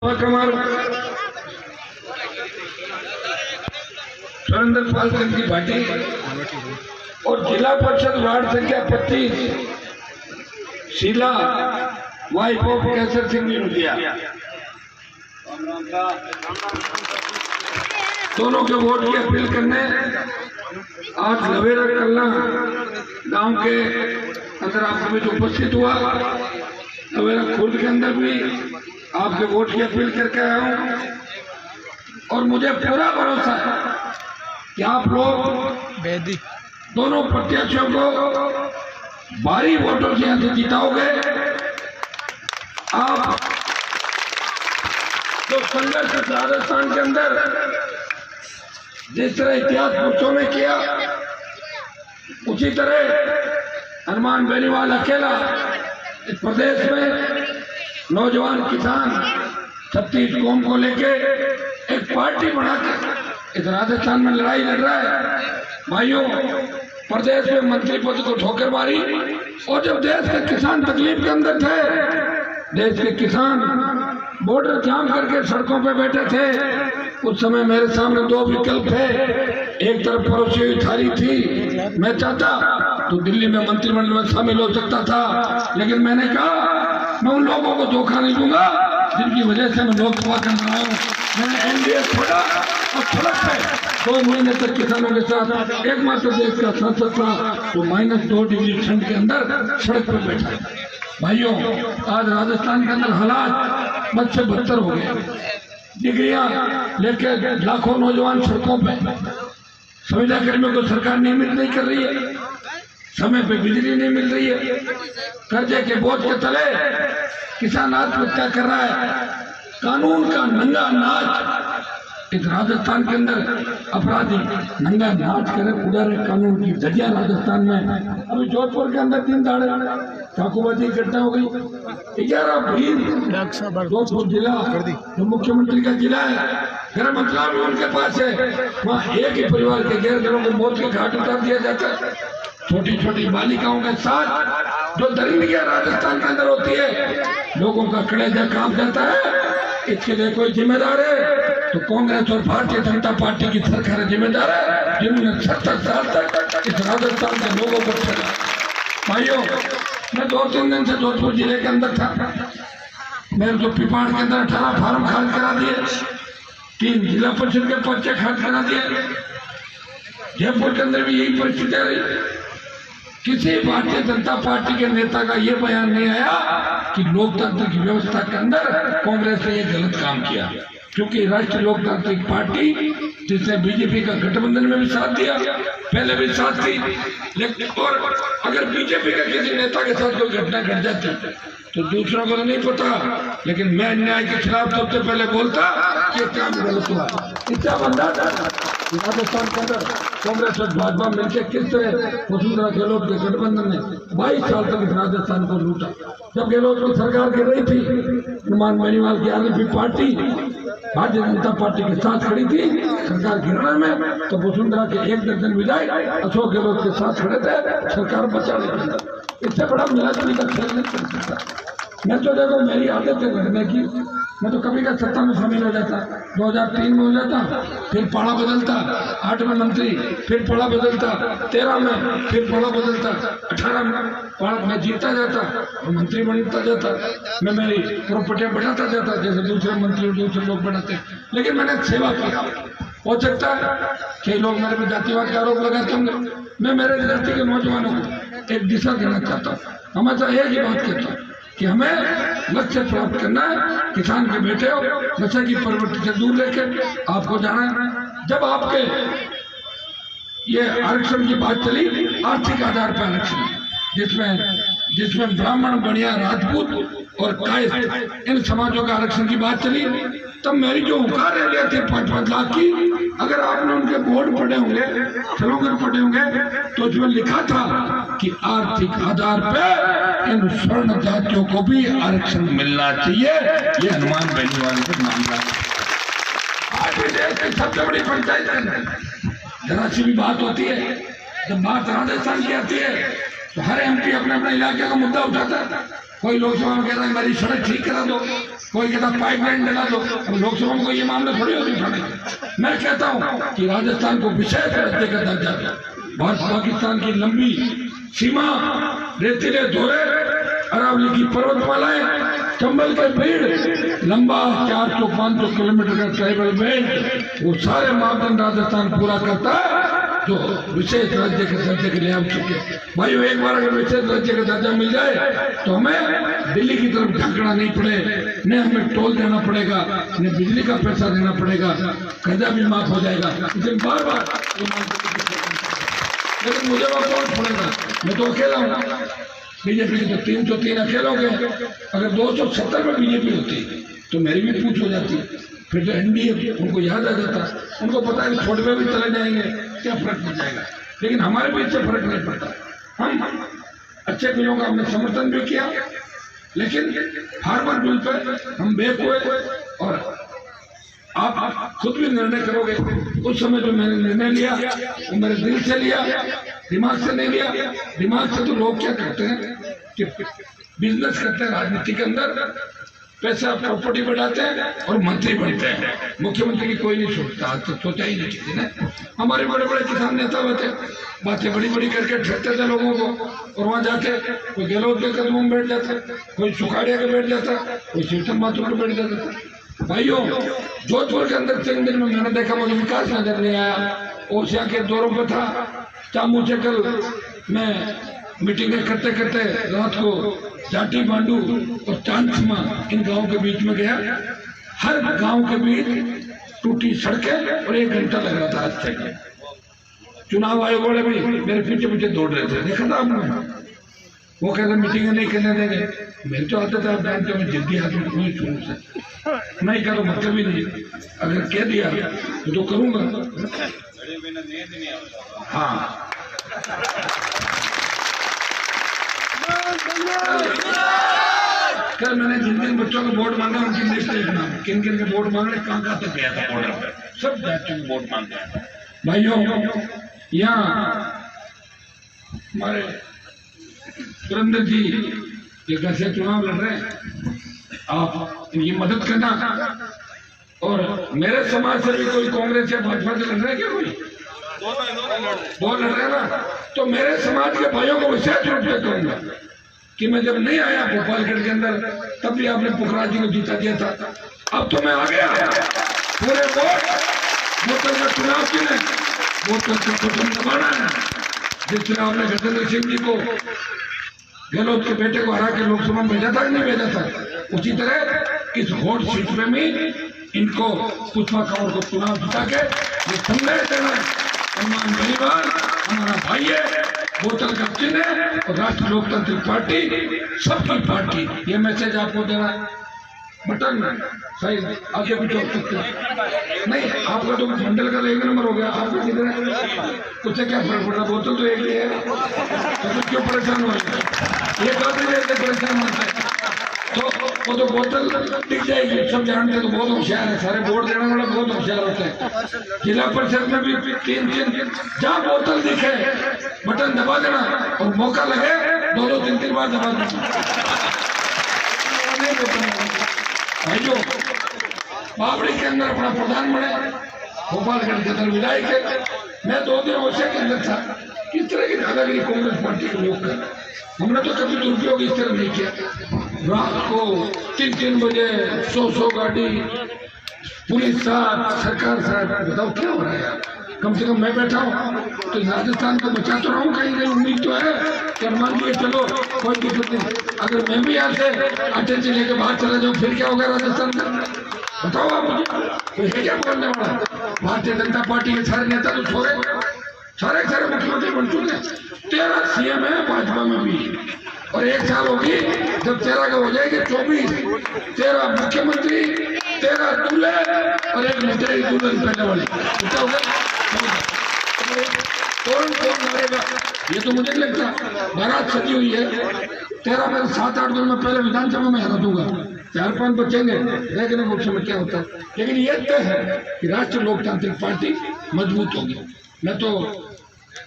सुरेंद्र पाल सिंह की भाटी और जिला परिषद वार्ड संख्या 25 शीला वाइफ ऑफ केसर सिंह नुदिया, दोनों के वोट की अपील करने आज लवेरा कल्ला गांव के अंदर आपको भी उपस्थित हुआ। लवेरा खुर्द के अंदर भी आपके वोट की अपील करके आया हूं और मुझे पूरा भरोसा है कि आप लोग दोनों प्रत्याशियों को भारी वोटों से यहाँ से जिताओगे। आप जो संघर्ष राजस्थान के अंदर जिस तरह इतिहास पुरुषों ने किया, उसी तरह हनुमान बेनीवाल अकेला इस प्रदेश में नौजवान किसान 36 कौम को लेके एक पार्टी बनाकर इस राजस्थान में लड़ाई लड़ रहा है। भाइयों, प्रदेश में मंत्री पद को ठोकर मारी और जब देश के किसान तकलीफ के अंदर थे, देश के किसान बॉर्डर जाम करके सड़कों पे बैठे थे, उस समय मेरे सामने दो विकल्प थे। एक तरफ परोसी हुई थाली थी, मैं चाहता तो दिल्ली में मंत्रिमंडल में शामिल हो सकता था, लेकिन मैंने कहा मैं उन लोगों को धोखा नहीं दूंगा जिनकी वजह से मैं लोकसभा कर रहा हूँ। मैंने एनडीए छोड़ा और सड़क पे 2 महीने तक किसानों के साथ एकमात्र देश का सांसद था जो -2 डिग्री ठंड के अंदर सड़क पर बैठा है। भाइयों, आज राजस्थान के अंदर हालात बद से बदतर हो गए। डिग्रियां लेके लाखों नौजवान सड़कों पे, संविदा कर्मियों को सरकार नियमित नहीं कर रही है, समय पे बिजली नहीं मिल रही है, कर्जे के बोझ के तले किसान आत्महत्या कर रहा है। कानून का नंगा नाच इस राजस्थान के अंदर, अपराधी नंगा नाच करे, उड़ारे कानून की धज्जियां राजस्थान में। अभी जोधपुर के अंदर 3 दाड़े चाकूबाजी की घटना हो गई। 11 भीड़ जोधपुर जिला जो मुख्यमंत्री का जिला है, गृह मंत्रालय भी उनके पास है, वहाँ एक ही परिवार के 11 जनों को मौत के घाट उतार दिया जाता है। छोटी छोटी बालिकाओं के साथ जो दरिंदगियां राजस्थान के अंदर होती है, लोगों का कलेजा कांप जाता है। इसके लिए कोई जिम्मेदार है तो कांग्रेस और भारतीय जनता पार्टी की सरकार जिम्मेदार है, जिन्होंने 70 साल तक इस राजस्थान के लोगों को छेड़ा। भाइयों, मैं 2-3 दिन से जोधपुर जिले के अंदर था। मेरे जो पिपाड़ के अंदर 18 फार्म खारिज करा दिए, 3 जिला परिषद के पर्चे खारिज करा दिए। जयपुर के अंदर भी यही परिस्थिति रही। किसी भारतीय जनता पार्टी के नेता का यह बयान नहीं आया कि लोकतंत्र की व्यवस्था के अंदर कांग्रेस ने यह गलत काम किया, क्योंकि राष्ट्रीय लोकतांत्रिक पार्टी जिसने बीजेपी का गठबंधन में भी साथ दिया, पहले भी साथ थी, लेकिन और अगर बीजेपी का किसी नेता के साथ कोई घटना घट जाती तो दूसरों को नहीं पता, लेकिन मैं अन्याय के खिलाफ सबसे पहले बोलता कि काम गलत हुआ। इसका अंदाजा राजस्थान के अंदर कांग्रेस और भाजपा मिलकर किस तरह वसुंधरा गहलोत के गठबंधन ने 22 साल तक इस राजस्थान को लूटा। जब गहलोत की सरकार गिर रही थी, हनुमान बेनीवाल की RLP party Bharatiya Janata party के साथ खड़ी थी सरकार गिरने में, तो वसुंधरा के 1 दर्जन विधायक अशोक गहलोत के साथ खड़े थे सरकार बचाने के लिए। इससे बड़ा मिलाजुली का खेल नहीं कर सकता। मैं तो देखो, मेरी आदत है लड़ने की, मैं तो कभी का सत्ता में शामिल हो जाता, 2003 में हो जाता, फिर पाड़ा बदलता, 8 में मंत्री, फिर पाड़ा बदलता, 13 में फिर पाड़ा बदलता, 18 में पाड़ा में जीतता जाता और मंत्री बनता जाता। मैं मेरी प्रॉपर्टियां बढ़ाता जाता जैसे दूसरे मंत्री और दूसरे लोग बढ़ाते, लेकिन मैंने सेवा किया। हो सकता है कि लोग मेरे पे जातिवाद का आरोप लगाते होंगे, मैं मेरे जाति के नौजवानों को एक दिशा देना चाहता हूँ। हमेशा एक ही बात कहता हूँ कि हमें लक्ष्य प्राप्त करना है। किसान के बेटे हो, नशे की प्रवृत्ति से दूर लेके आपको जाना है। जब आपके ये आरक्षण की बात चली, आर्थिक आधार पर आरक्षण, जिसमें ब्राह्मण, बनिया, राजपूत और कायस्थ इन समाजों का आरक्षण की बात चली, तब मेरी जो हुकार रैलियां थी 5-5 लाख की, अगर आपने उनके बोर्ड पढ़े होंगे, स्लोगन पढ़े होंगे, तो उसमें लिखा था कि आर्थिक आधार पे इन स्वर्ण जातियों को भी आरक्षण मिलना चाहिए। ये हनुमान बेनीवाल का मामला है। आज भी देश की सबसे बड़ी पंचायत जरा सी भी बात होती है, जब बात राजस्थान की आती है तो हर एमपी अपने अपने इलाके का मुद्दा उठाता है। कोई लोकसभा में कहता है मेरी सड़क ठीक करा दो, कोई कहता पाइपलाइन डला दो, लोकसभा में कोई ये मामला थोड़ी होती उठाने। मैं कहता हूँ कि राजस्थान को विशेष राज्य का दर्जा दो। भारत पाकिस्तान की लंबी सीमा, रेतीले दौरे, अरावली की पर्वतमालाएं, चंबल के पेड़, लंबा 400-500 किलोमीटर का ट्राइबल बेल्ट, वो सारे मापदंड राजस्थान पूरा करता है जो विशेष राज्य के दर्जे के लिए आवश्यक है। भाइयों, एक बार अगर विशेष राज्य का दर्जा मिल जाए तो हमें दिल्ली की तरफ झांकना नहीं पड़े, न हमें टोल देना पड़ेगा, न बिजली का पैसा देना पड़ेगा, कर्जा भी माफ हो जाएगा। इसलिए बार बार लेकिन मुझे वहां कौन छोड़ेगा? मैं तो अकेला हूँ। बीजेपी की तो 303 अकेलों के, अगर 270 में बीजेपी होती तो मेरी भी पूछ हो जाती। फिर तो एनडीए उनको याद आ जाता, उनको पता है छोटे में भी चले जाएंगे, क्या फर्क पड़ जाएगा। लेकिन हमारे बीच से फर्क नहीं पड़ता। हम अच्छे बिलों का हमने समर्थन भी किया, लेकिन फार्मर बिल पर हम बेक हुए। और आप खुद भी निर्णय करोगे, उस समय जो मैंने निर्णय लिया वो मेरे दिल से लिया, दिमाग से नहीं लिया। दिमाग से तो लोग क्या करते हैं कि बिजनेस करते हैं, राजनीति के अंदर पैसा प्रॉपर्टी बढ़ाते हैं और मंत्री बनते हैं। मुख्यमंत्री की कोई नहीं सोचता, आज तक सोचा ही नहीं किसी ने। हमारे बड़े बड़े किसान नेता होते, बातें बड़ी बड़ी करके ठगते थे लोगों को, और वहां जाके कोई गहलोत के कदमों में बैठ जाता, कोई सुखाड़िया के बैठ जाता, कोई शीतल माथुर के बैठ जाता। भाइयों, जोधपुर के अंदर 3 दिन में मैंने देखा, मुझे विकास नजर नहीं आया। ओसिया के दौरों पर था, चामू चकल में मीटिंगें करते करते रात को जाटी बांडू और चांदमा इन गांवों के बीच में गया। हर गांव के बीच टूटी सड़कें और 1 घंटा लग रहा था रास्ते में। चुनाव आयोग वाले भी मेरे पीछे पीछे दौड़ रहे थे, देखा था आपने? वो कहते मीटिंगें नहीं करने देंगे। मेरे तो आता था बैंक में जल्दी आदमी कोई शुरू से नहीं करो, मतलब ही नहीं। अगर कह दिया तो करूंगा। हाँ, कल मैंने जिन जिन बच्चों को वोट मांगा उनकी लिस्ट लिखना, किन किन के वोट मांगने, कहाँ कहाँ तक गया था बॉर्डर पर, सब बच्चों को वोट मांग गया। भाइयों, यहाँ हमारे सुरेंद्र जी ये कैसे चुनाव लड़ रहे हैं, आप इनकी मदद करना। और मेरे समाज से भी कोई कांग्रेस या भाजपा से लड़ रहा है क्या? कोई दो लड़ रहे ना, तो मेरे समाज के भाइयों को विशेष रूप से कहूंगा कि मैं जब नहीं आया भोपालगढ़ के अंदर, तब भी आपने पुखराज जी को जीता दिया था। अब तो मैं आ गया, पूरे वोट बोतल का चुनाव की नहीं, बोतल से बटन दबाना है। जिस तरह आपने गजेंद्र सिंह जी को, गहलोत के बेटे को हरा के लोकसभा में भेजा था कि नहीं भेजा था, उसी तरह इस वोट सीट में भी इनको पुष्पा कंवर को चुनाव जिता के ये संदेश देना, हनुमान बेनीवाल हमारा भाई है, बोतल का चिन्ह है और राष्ट्रीय लोकतांत्रिक पार्टी सबकी पार्टी, ये मैसेज आपको देना है। बटन सही आगे भी चौक सकते नहीं, आपका तो मंडल का 1 नंबर हो गया, आपका किधर है? उससे क्या फर्क पड़ रहा, बोतल तो एक ही है, तो क्यों परेशान हो रहे? ये काफी देर से परेशान होता है, तो वो तो बोतल टिक जाएगी। सब जानते तो बहुत होशियार है, सारे वोट देने वाले बहुत होशियार होते हैं। जिला परिषद में भी 3 जहाँ बोतल दिखे बटन दबा देना, और मौका लगे 2-3 बार दबा देना। भाइयों, बावड़ी के अंदर अपना प्रधान बने, भोपालगढ़ के अंदर विधायक है। मैं 2 दिन ओसिया के अंदर था, किस तरह की दादागिरी कांग्रेस पार्टी के लोग कर, हमने तो कभी दुरुपयोग इस तरह नहीं किया। रात को 3-3 बजे 100 गाड़ी, पुलिस साथ, सरकार साथ, बताओ क्या हो रहा है यार? कम से कम मैं बैठा हूँ तो राजस्थान को बचा तो रहा हूँ, कहीं कहीं उम्मीद तो है कि मान लीजिए चलो कोई दिक्कत नहीं। अगर मैं भी यहाँ से अटैच लेके बाहर चला जाऊँ फिर क्या होगा राजस्थान का? बताओ आप मुझे, तो क्या बोलने वाला? भारतीय जनता पार्टी के सारे नेता तो छोड़े, सारे मुख्यमंत्री बन चुके, 13 सीएम है भाजपा में भी, और 1 साल होगी जब 13 का हो जाएगी 24, 13 मुख्यमंत्री, 13 दूल्हे और 1 लटेरी दुल्हन पहने वाली, क्या होगा? कौन लड़ेगा? ये तो मुझे नहीं लगता। बारात सजी हुई है, 13 में 7-8 दिन में पहले विधानसभा में हरा दूंगा, 4-5 बचेंगे, देखने को समय क्या होता है। लेकिन ये तय है कि राष्ट्रीय लोकतांत्रिक पार्टी मजबूत होगी। मैं तो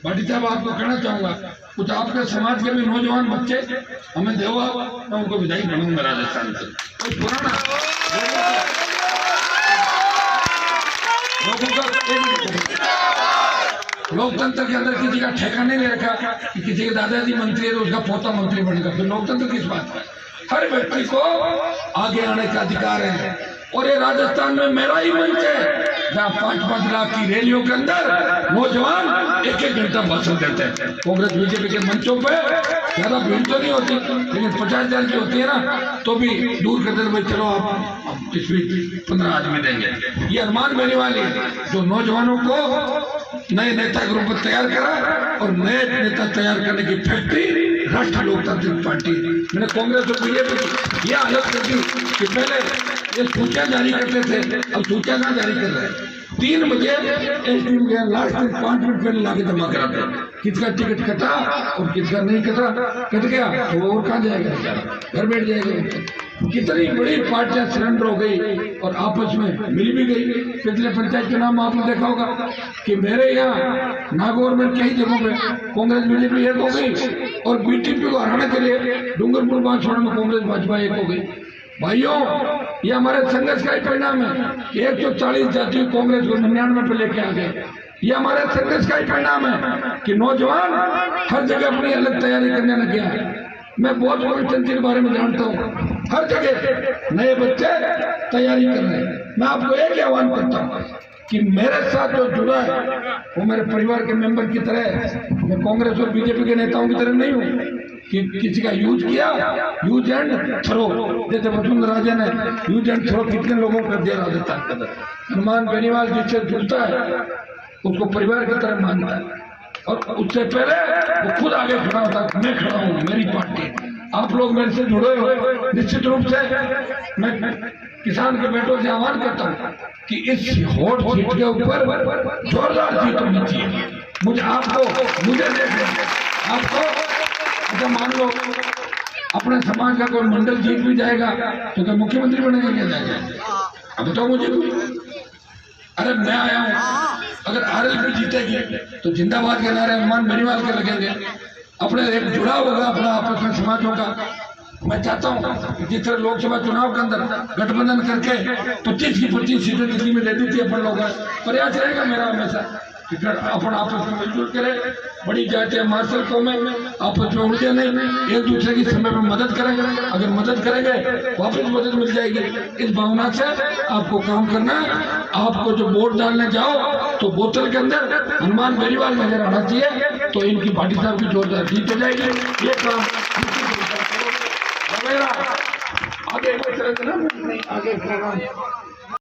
भाटी साहब आपको कहना चाहूंगा, कुछ आपके समाज के भी नौजवान बच्चे हमें दो, मैं उनको विधायक बनूंगा राजस्थान से। कोई पुराना लोकतंत्र के अंदर किसी का ठेका नहीं ले रखा कि किसी के दादाजी मंत्री है तो उसका पोता मंत्री बनेगा, फिर लोकतंत्र किस बात का? हर व्यक्ति को आगे आने का अधिकार है। और ये राजस्थान में मेरा ही मंच है जहाँ 5-5 लाख की रैलियों के अंदर नौजवान 1-1 घंटा भाषण देते हैं। कांग्रेस बीजेपी के मंचों पे ज्यादा भीड़ तो नहीं होती, लेकिन 50,000 की होती है ना, तो भी दूर कर देते भाई चलो आप इस बीच 15 आदमी देंगे। ये अरमान बेनीवाल जो नौजवानों को नए नेता के रूप में तैयार करा और नए नेता तैयार करने की फैक्ट्री राष्ट्रीय लोकतांत्रिक पार्टी। मैंने कांग्रेस और बीजेपी की यह हालत कर दी कि पहले ये सूचना जारी करते थे, अब सूचना कहाँ जारी कर रहे हैं? 3 बजे एसडीएम के लास्ट 5 मिनट पहले लाके जमा कराते हैं। किसका टिकट कटा और किसका नहीं कटा, कट गया तो वो और कहाँ जाएगा, घर बैठ जाएगा। कितनी बड़ी पार्टियां सरेंडर हो गई और आपस में मिल भी गई। पिछले पंचायत चुनाव में आपने देखा होगा कि मेरे यहाँ नागौर में कई जगहों पे कांग्रेस बीजेपी एक हो गई और बीटीपी को हराने के लिए डूंगरपुर बांसवाड़ा में कांग्रेस भाजपा एक हो गई। भाइयों, ये हमारे संघर्ष का ही परिणाम है। 140 जाति कांग्रेस को 99 पे लेके आ गए। ये हमारे संघर्ष का ही परिणाम है कि नौजवान हर जगह अपनी अलग तैयारी करने लग गया। मैं बहुत लोकतंत्र के बारे में जानता हूँ, हर जगह नए बच्चे तैयारी कर रहे हैं। मैं आपको एक आह्वान करता हूँ कि मेरे साथ जो जुड़ा है वो मेरे परिवार के मेंबर की तरह है। मैं कांग्रेस और बीजेपी के नेताओं की तरह नहीं हूँ कि किसी का यूज किया, यूज एंड थ्रो, जैसे वसुंधरा राजे ने यूज एंड थ्रो कितने लोगों को कर दिया राजस्थान के अंदर। हनुमान बेनीवाल जिससे जुड़ता है उसको परिवार की तरह मानता है और उससे पहले वो खुद आगे खड़ा होता है, मैं खड़ा हूँ, मेरी पार्टी। आप लोग मेरे से जुड़े हो, निश्चित रूप से मैं किसान के बेटों से आह्वान करता हूँ कि इस हॉट सीट के ऊपर जोरदार जीत होनी चाहिए। मुझे आपको अच्छा मान लो अपने समाज का कोई मंडल जीत भी जाएगा तो क्या मुख्यमंत्री बनेगा, क्या जाएगा? अब बताओ मुझे। अरे मैं आया हूँ, अगर आरएलपी जीतेगी तो जिंदाबाद के नारे हनुमान बेनीवाल के लगेंगे। अपने एक जुड़ाव होगा अपना आपस में समाजों का। मैं चाहता हूँ जिस तरह लोकसभा चुनाव के अंदर गठबंधन करके 25 की 25 सीटें दिल्ली में दे दी थी अपन लोग, प्रयास रहेगा मेरा हमेशा कि अपन आपस में मिलजुल करें। बड़ी जातियां मार्शल कौमें आपस में उलझे नहीं, एक दूसरे की समय में मदद करेंगे। अगर मदद करेंगे वापस मदद मिल जाएगी। इस भावना से आपको काम करना है। आपको जो वोट डालने जाओ तो बोतल के अंदर हनुमान बेनीवाल नजर आना चाहिए, तो इनकी भाटी साहब की जोरदार जीत हो जाएगी। ये काम आगे आगे